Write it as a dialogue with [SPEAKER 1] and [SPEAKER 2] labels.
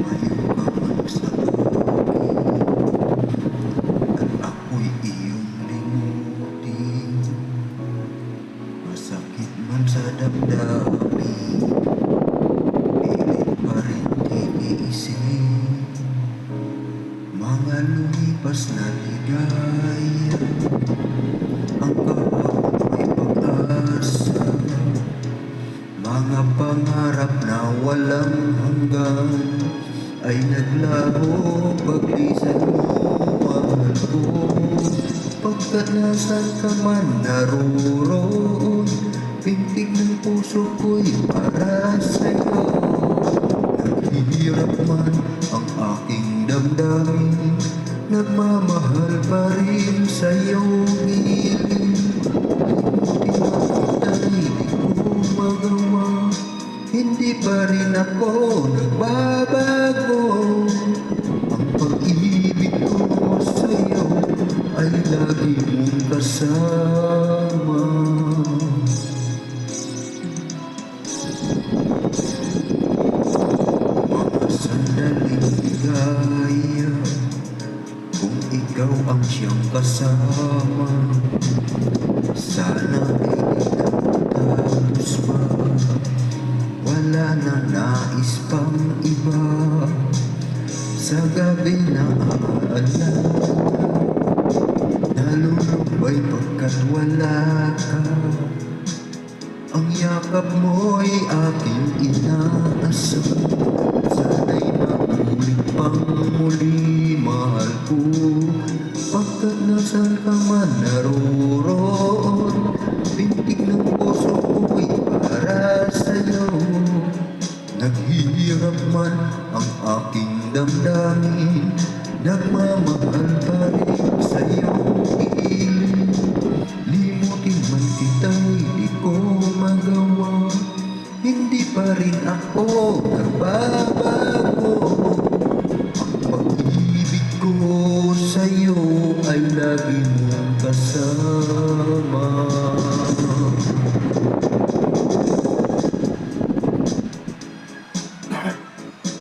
[SPEAKER 1] Tumayo ka man sa akin at ako'y iyong limutin. Masakit man sa damdamin, pilit pa rin iniisip mga lumipas na ligaya. Ang kahapon may pag-asa, mga pangarap na walang hanggan ay naglaho paglisan mo, mahal ko. Pagkat nasan ka man naroon, pintig ng puso ko'y para sa'yo. Naghihirap man ang aking damdamin, nagmamahal pa rin sa'yo ngilin. Hindi ko magawa, hindi pa rin ako nagbabago. Ang pag-ibig ko sa'yo ay lagi mong kasama. Mga sandaling ligaya, kung ikaw ang siyang kasama, sana ay tapos pa. Wala na nais pang iba sa gabi na aalala. Nalulubay pagkat wala ka, ang yakap mo'y aking inaasam. Sana'y maulit pang muli, mahal ko. Pagkat nasan ka man naroon, pintig ng puso ko'y para sa'yo. Naghihirap man ang aking damdamin, nagmamahal pa rin sa'yo.